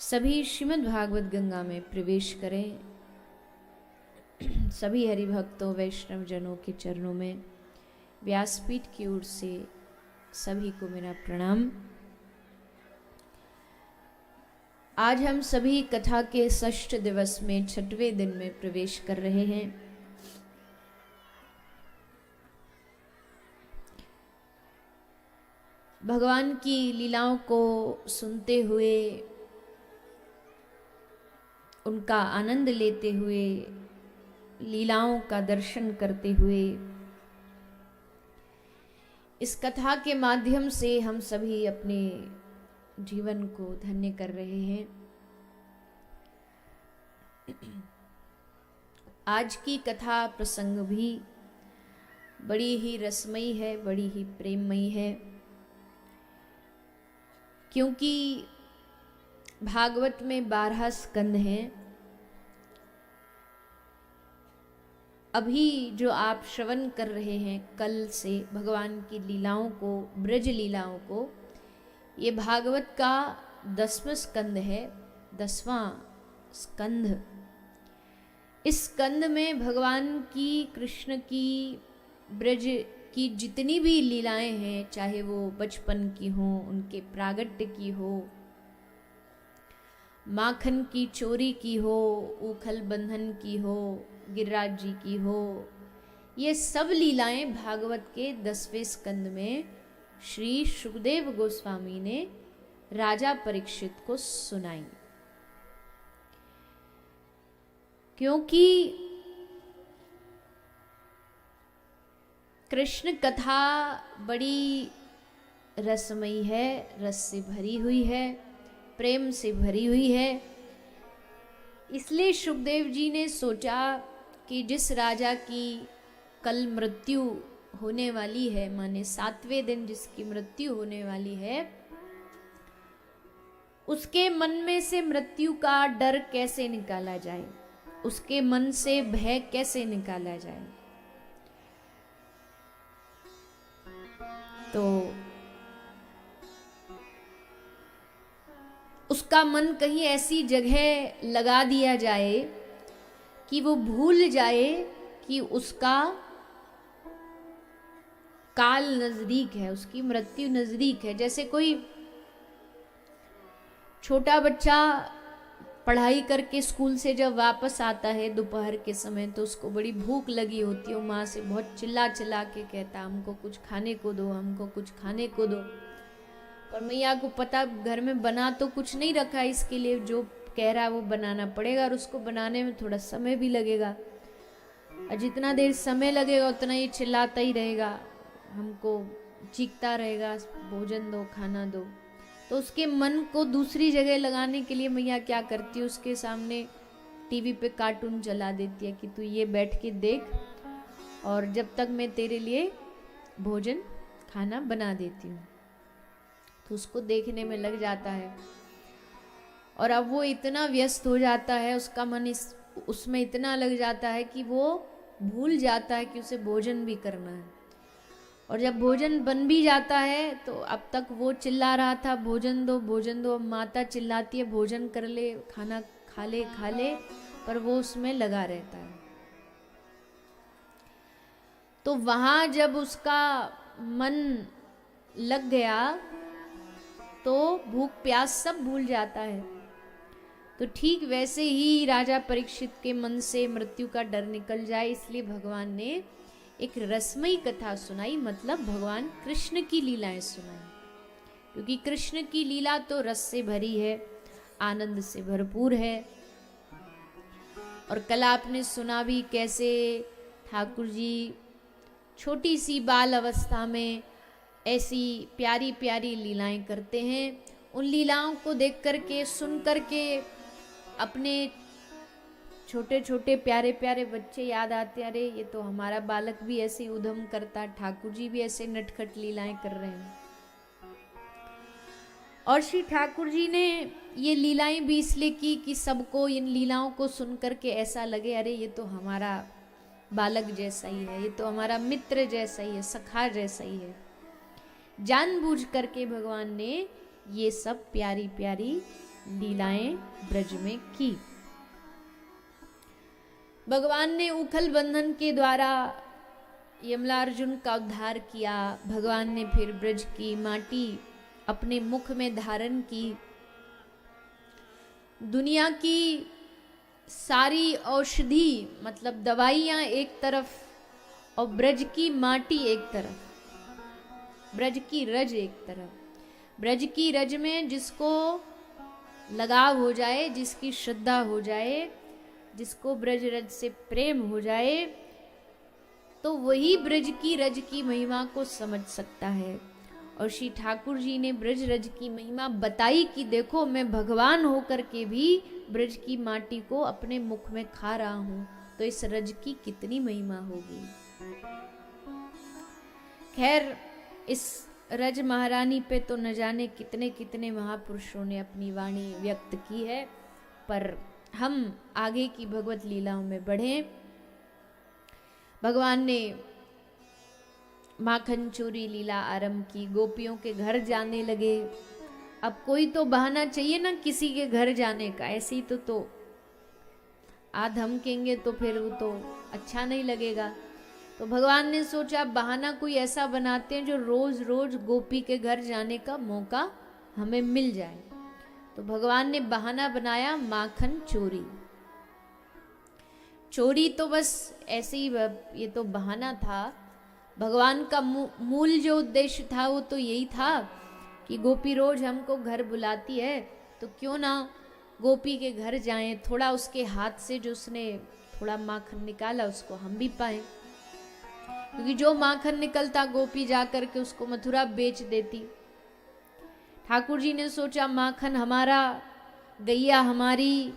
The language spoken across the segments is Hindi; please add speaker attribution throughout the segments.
Speaker 1: सभी श्रीमद् भागवत गंगा में प्रवेश करें। सभी हरि भक्तों वैष्णव जनों के चरणों में व्यासपीठ की ओर से सभी को मेरा प्रणाम। आज हम सभी कथा के षष्ठ दिवस में छठवें दिन में प्रवेश कर रहे हैं। भगवान की लीलाओं को सुनते हुए, उनका आनंद लेते हुए, लीलाओं का दर्शन करते हुए इस कथा के माध्यम से हम सभी अपने जीवन को धन्य कर रहे हैं। आज की कथा प्रसंग भी बड़ी ही रसमयी है, बड़ी ही प्रेममयी है, क्योंकि भागवत में 12 स्कंद हैं। अभी जो आप श्रवण कर रहे हैं कल से भगवान की लीलाओं को, ब्रज लीलाओं को, ये भागवत का 10वां स्कंद है, 10वां स्कंद। इस स्कंद में भगवान की, कृष्ण की, ब्रज की जितनी भी लीलाएं हैं, चाहे वो बचपन की हो, उनके प्रागट्य की हो, माखन की चोरी की हो, उखल बंधन की हो, गिरिराज जी की हो, ये सब लीलाएं भागवत के 10वें स्कंद में श्री सुखदेव गोस्वामी ने राजा परीक्षित को सुनाई। क्योंकि कृष्ण कथा बड़ी रसमयी है, रस से भरी हुई है, प्रेम से भरी हुई है, इसलिए सुखदेव जी ने सोचा कि जिस राजा की कल मृत्यु होने वाली है, माने 7वें दिन जिसकी मृत्यु होने वाली है, उसके मन में से मृत्यु का डर कैसे निकाला जाए, उसके मन से भय कैसे निकाला जाए। तो उसका मन कहीं ऐसी जगह लगा दिया जाए कि वो भूल जाए कि उसका काल नजदीक है, उसकी मृत्यु नजदीक है। जैसे कोई छोटा बच्चा पढ़ाई करके स्कूल से जब वापस आता है दोपहर के समय, तो उसको बड़ी भूख लगी होती है, वो माँ से बहुत चिल्ला चिल्ला के कहता, हमको कुछ खाने को दो, हमको कुछ खाने को दो। पर मैया को पता घर में बना तो कुछ नहीं रखा है, इसके लिए जो कह रहा है वो बनाना पड़ेगा, और उसको बनाने में थोड़ा समय भी लगेगा, और जितना देर समय लगेगा उतना ये चिल्लाता ही रहेगा, हमको चीखता रहेगा, भोजन दो, खाना दो। तो उसके मन को दूसरी जगह लगाने के लिए मैया क्या करती है, उसके सामने टीवी पे कार्टून चला देती है कि तू ये बैठ के देख, और जब तक मैं तेरे लिए भोजन खाना बना देती हूँ। तो उसको देखने में लग जाता है, और अब वो इतना व्यस्त हो जाता है, उसका मन उसमें इतना लग जाता है कि वो भूल जाता है कि उसे भोजन भी करना है। और जब भोजन बन भी जाता है तो अब तक वो चिल्ला रहा था भोजन दो, भोजन दो, अब माता चिल्लाती है भोजन कर ले, खाना खा ले, खा ले, पर वो उसमें लगा रहता है। तो वहां जब उसका मन लग गया तो भूख प्यास सब भूल जाता है। तो ठीक वैसे ही राजा परीक्षित के मन से मृत्यु का डर निकल जाए, इसलिए भगवान ने एक रसमयी कथा सुनाई, मतलब भगवान कृष्ण की लीलाएं सुनाई। क्योंकि कृष्ण की लीला तो रस से भरी है, आनंद से भरपूर है। और कल आपने सुना भी कैसे ठाकुर जी छोटी सी बाल अवस्था में ऐसी प्यारी प्यारी लीलाएं करते हैं। उन लीलाओं को देख करके, सुन करके अपने छोटे छोटे प्यारे प्यारे बच्चे याद आते, अरे ये तो हमारा बालक भी ऐसे उधम करता, ठाकुर जी भी ऐसे नटखट लीलाएं कर रहे हैं। और श्री ठाकुर जी ने ये लीलाएं भी इसलिए की कि सबको इन लीलाओं को सुन करके ऐसा लगे, अरे ये तो हमारा बालक जैसा ही है, ये तो हमारा मित्र जैसा ही है, सखा जैसा ही है। जानबूझ करके भगवान ने ये सब प्यारी प्यारी लीलाएं ब्रज में की। भगवान ने उखल बंधन के द्वारा यमलार्जुन का उद्धार किया। भगवान ने फिर ब्रज की माटी अपने मुख में धारण की। दुनिया की सारी औषधि मतलब दवाइयाँ एक तरफ और ब्रज की माटी एक तरफ, ब्रज की रज एक तरफ। ब्रज की रज में जिसको लगाव हो जाए, जिसकी श्रद्धा हो जाए, जिसको ब्रज रज से प्रेम हो जाए, तो वही ब्रज की रज की महिमा को समझ सकता है। और श्री ठाकुर जी ने ब्रज रज की महिमा बताई कि देखो मैं भगवान होकर के भी ब्रज की माटी को अपने मुख में खा रहा हूं, तो इस रज की कितनी महिमा होगी। खैर इस रज महारानी पे तो न जाने कितने कितने महापुरुषों ने अपनी वाणी व्यक्त की है, पर हम आगे की भगवत लीलाओं में बढ़ें। भगवान ने माखन चोरी लीला आरंभ की, गोपियों के घर जाने लगे। अब कोई तो बहाना चाहिए ना किसी के घर जाने का, ऐसे ही तो आ धमकेंगे तो फिर वो तो अच्छा नहीं लगेगा। तो भगवान ने सोचा बहाना कोई ऐसा बनाते हैं जो रोज रोज गोपी के घर जाने का मौका हमें मिल जाए। तो भगवान ने बहाना बनाया माखन चोरी। चोरी तो बस ऐसे ही, ये तो बहाना था। भगवान का मूल जो उद्देश्य था वो तो यही था कि गोपी रोज हमको घर बुलाती है, तो क्यों ना गोपी के घर जाएं, थोड़ा उसके हाथ से जो उसने थोड़ा माखन निकाला उसको हम भी पाएं। क्योंकि जो माखन निकलता गोपी जाकर के उसको मथुरा बेच देती। ठाकुर जी ने सोचा माखन हमारा, गैया हमारी,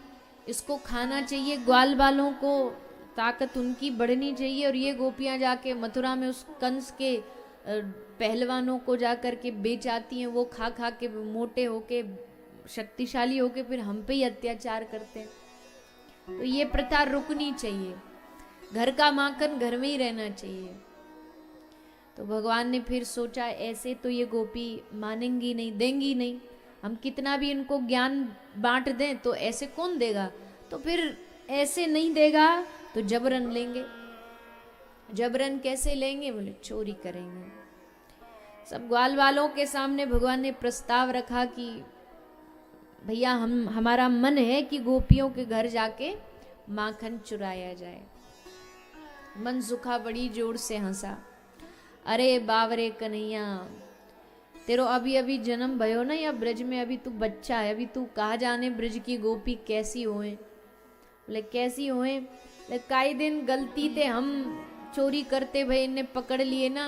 Speaker 1: इसको खाना चाहिए, ग्वाल बालों को ताकत उनकी बढ़नी चाहिए, और ये गोपियां जाके मथुरा में उस कंस के पहलवानों को जाकर के बेच आती हैं, वो खा खा के मोटे होके शक्तिशाली होके फिर हम पे ही अत्याचार करते हैं। तो ये प्रथा रुकनी चाहिए, घर का माखन घर में ही रहना चाहिए। तो भगवान ने फिर सोचा ऐसे तो ये गोपी मानेंगी नहीं, देंगी नहीं, हम कितना भी इनको ज्ञान बांट दें तो ऐसे कौन देगा, तो फिर ऐसे नहीं देगा तो जबरन लेंगे। जबरन कैसे लेंगे, बोले चोरी करेंगे। सब ग्वाल वालों के सामने भगवान ने प्रस्ताव रखा कि भैया हमारा मन है कि गोपियों के घर जाके माखन चुराया जाए। मन सुखा बड़ी जोर से हंसा, अरे बावरे कन्हैया, तेरो अभी अभी जन्म भयो ना, या ब्रज में अभी तू बच्चा है, अभी तू कहा जाने ब्रज की गोपी कैसी होए। बोले कैसी होए, कई दिन गलती थे हम चोरी करते भई इन्हें पकड़ लिए ना,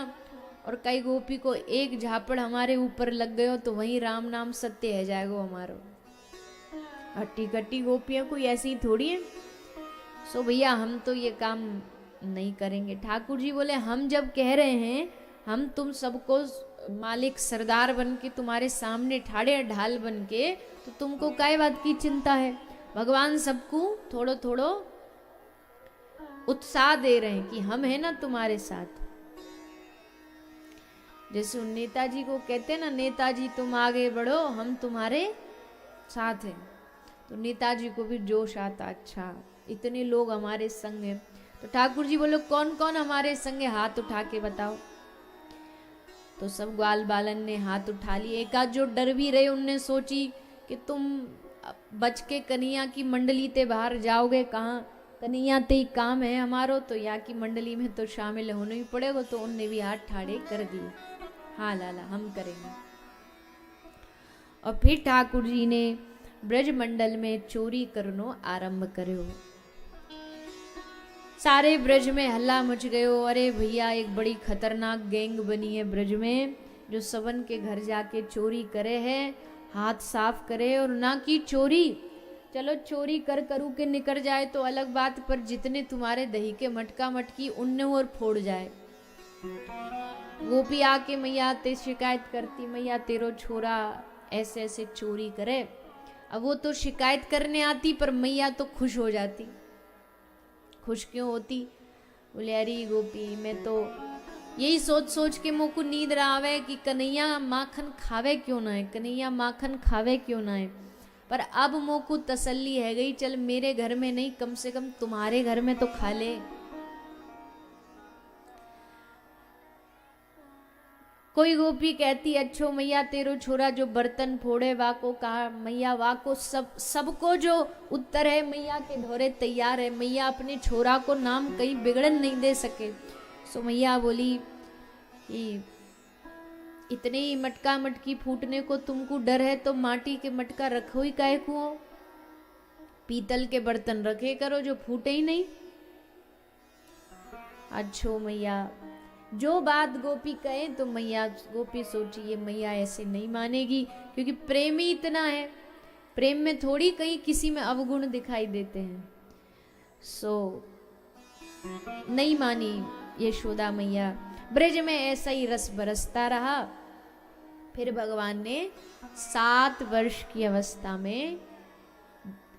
Speaker 1: और कई गोपी को एक झापड़ हमारे ऊपर लग गयो तो वही राम नाम सत्य है जाएगो हमारो। हट्टी कट्टी गोपियां कोई ऐसी थोड़ी है। सो भैया हम तो ये काम नहीं करेंगे। ठाकुर जी बोले हम जब कह रहे हैं, हम तुम सबको मालिक सरदार बन के तुम्हारे सामने ठाड़े ढाल बन के, तो तुमको काय बात की चिंता है। भगवान सबको थोड़ो थोड़ो उत्साह दे रहे हैं कि हम है ना तुम्हारे साथ। जैसे उन नेताजी को कहते हैं ना, नेताजी तुम आगे बढ़ो हम तुम्हारे साथ हैं, तो नेताजी को भी जोश आता, अच्छा इतने लोग हमारे संग हैं। तो ठाकुर जी बोलो कौन कौन हमारे संग है, हाथ उठा के बताओ। तो सब ग्वाल बालन ने हाथ उठा लिए। एक आध जो डर भी रहे उनने सोची कि तुम बच के कन्हैया की मंडली ते बाहर जाओगे कहाँ, कन्हैया ते ही काम है हमारो, तो यहाँ की मंडली में तो शामिल होना ही पड़ेगा। तो उनने भी हाथ ठाड़े कर दिए, हाँ लाला हम करेंगे। और फिर ठाकुर जी ने ब्रज मंडल में चोरी करनो आरंभ करो। सारे ब्रज में हल्ला मच गयो, अरे भैया एक बड़ी खतरनाक गैंग बनी है ब्रज में, जो सबन के घर जाके चोरी करे है, हाथ साफ करे। और ना की चोरी, चलो चोरी कर करू के निकल जाए तो अलग बात, पर जितने तुम्हारे दही के मटका मटकी उनने और फोड़ जाए। गोपी आके मैया ते शिकायत करती, मैया तेरो छोरा ऐसे ऐसे चोरी करे। अब वो तो शिकायत करने आती, पर मैया तो खुश हो जाती। खुश क्यों होती, बोले अरे गोपी मैं तो यही सोच सोच के मुँह को नींद रहा है कि कन्हैया माखन खावे क्यों ना है, कन्हैया माखन खावे क्यों ना है। पर अब मोको तसल्ली है गई, चल मेरे घर में नहीं कम से कम तुम्हारे घर में तो खा ले। कोई गोपी कहती, अच्छो मैया तेरो छोरा जो बर्तन फोड़े वाको कहा मैया वाको सबको जो उत्तर है मैया के ढोरे तैयार है। मैया अपने छोरा को नाम कहीं बिगड़न नहीं दे सके। सो मैया बोली कि इतने ही मटका मटकी फूटने को तुमको डर है तो माटी के मटका रखो ही काहे को, पीतल के बर्तन रखे करो जो फूटे ही नहीं। अच्छो मैया जो बात गोपी कहे तो मैया गोपी सोची ये मैया ऐसे नहीं मानेगी, क्योंकि प्रेम ही इतना है, प्रेम में थोड़ी कहीं किसी में अवगुण दिखाई देते हैं। सो नहीं मानी यशोदा मैया। ब्रज में ऐसा ही रस बरसता रहा। फिर भगवान ने 7 वर्ष की अवस्था में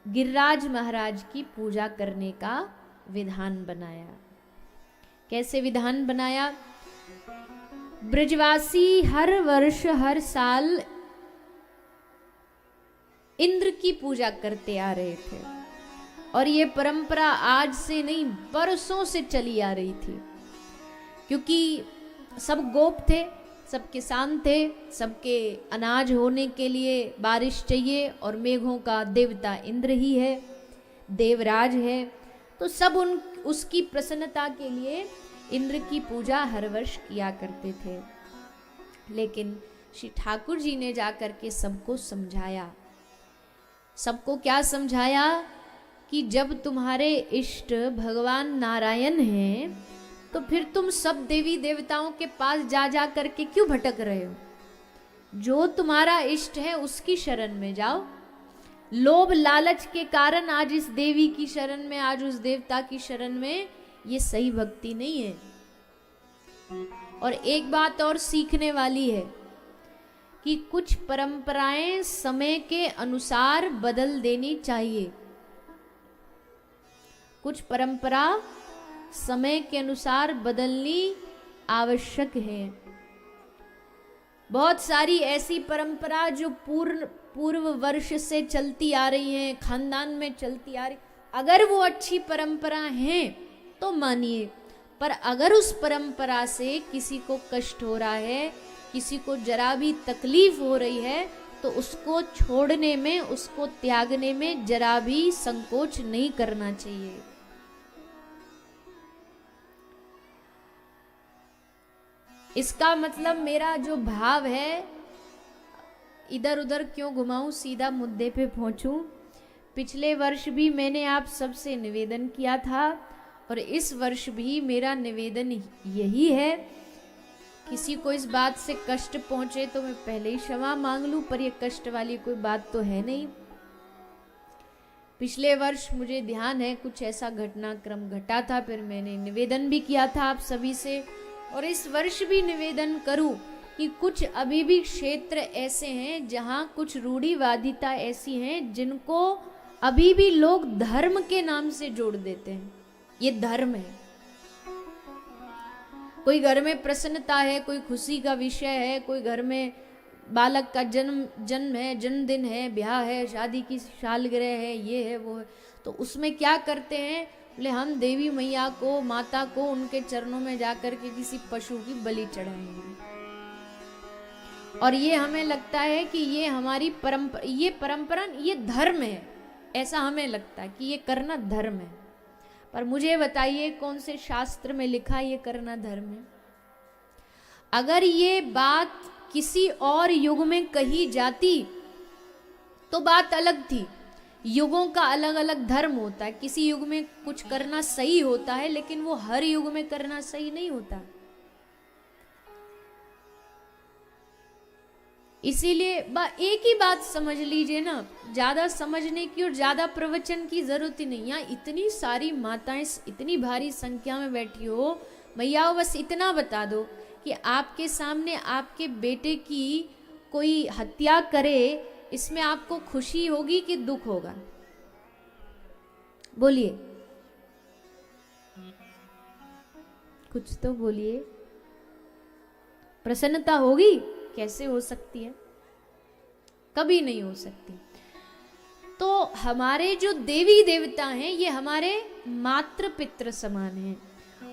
Speaker 1: गिरिराज महाराज की पूजा करने का विधान बनाया। कैसे विधान बनाया? ब्रजवासी हर वर्ष हर साल इंद्र की पूजा करते आ रहे थे, और ये परंपरा आज से नहीं बरसों से चली आ रही थी, क्योंकि सब गोप थे, सब किसान थे, सबके अनाज होने के लिए बारिश चाहिए, और मेघों का देवता इंद्र ही है, देवराज है, तो सब उसकी प्रसन्नता के लिए इंद्र की पूजा हर वर्ष किया करते थे। लेकिन श्री ठाकुर जी ने जाकर के सबको समझाया। सबको क्या समझाया? कि जब तुम्हारे इष्ट भगवान नारायण हैं तो फिर तुम सब देवी देवताओं के पास जा जा करके क्यों भटक रहे हो? जो तुम्हारा इष्ट है उसकी शरण में जाओ। लोभ लालच के कारण आज इस देवी की शरण में, आज उस देवता की शरण में, ये सही भक्ति नहीं है। और एक बात और सीखने वाली है कि कुछ परंपराएं समय के अनुसार बदल देनी चाहिए। कुछ परंपरा समय के अनुसार बदलनी आवश्यक है। बहुत सारी ऐसी परंपरा जो पूर्व वर्ष से चलती आ रही हैं, खानदान में चलती आ रही, अगर वो अच्छी परंपरा हैं तो मानिए, पर अगर उस परंपरा से किसी को कष्ट हो रहा है, किसी को जरा भी तकलीफ हो रही है, तो उसको छोड़ने में, उसको त्यागने में जरा भी संकोच नहीं करना चाहिए। इसका मतलब मेरा जो भाव है, इधर उधर क्यों घुमाऊं, सीधा मुद्दे पे पहुंचूं। पिछले वर्ष भी मैंने आप सबसे निवेदन किया था, और इस वर्ष भी मेरा निवेदन यही है, किसी को इस बात से कष्ट पहुंचे तो मैं पहले ही क्षमा मांग लूं, पर ये कष्ट वाली कोई बात तो है नहीं। पिछले वर्ष मुझे ध्यान है कुछ ऐसा घटनाक्रम घटा था, फिर मैंने निवेदन भी किया था आप सभी से, और इस वर्ष भी निवेदन करूं कि कुछ अभी भी क्षेत्र ऐसे हैं जहां कुछ रूढ़िवादिता ऐसी हैं जिनको अभी भी लोग धर्म के नाम से जोड़ देते हैं। ये धर्म है। कोई घर में प्रसन्नता है, कोई खुशी का विषय है, कोई घर में बालक का जन्म है, जन्मदिन है, ब्याह है, शादी की सालगिरह है, ये है वो है, तो उसमें क्या करते हैं? बोले हम देवी मैया को, माता को, उनके चरणों में जाकर के किसी पशु की बलि चढ़ाएंगे, और ये हमें लगता है कि ये हमारी परंपरा, ये धर्म है। ऐसा हमें लगता है कि ये करना धर्म है, पर मुझे बताइए कौन से शास्त्र में लिखा ये करना धर्म है? अगर ये बात किसी और युग में कही जाती तो बात अलग थी। युगों का अलग अलग धर्म होता है। किसी युग में कुछ करना सही होता है, लेकिन वो हर युग में करना सही नहीं होता। इसीलिए एक ही बात समझ लीजिए ना, ज्यादा समझने की और ज्यादा प्रवचन की जरूरत ही नहीं। यहाँ इतनी सारी माताएं इतनी भारी संख्या में बैठी हो, मैया बस इतना बता दो कि आपके सामने आपके बेटे की कोई हत्या करे, इसमें आपको खुशी होगी कि दुख होगा? बोलिए, कुछ तो बोलिए। प्रसन्नता होगी? कैसे हो सकती है? कभी नहीं हो सकती। हमारे जो देवी देवता हैं ये हमारे मातृ पितृ समान हैं।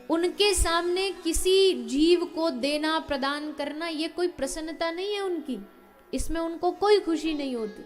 Speaker 1: उनके सामने किसी जीव को देना प्रदान करना ये कोई प्रसन्नता नहीं है उनकी, इसमें उनको कोई खुशी नहीं होती।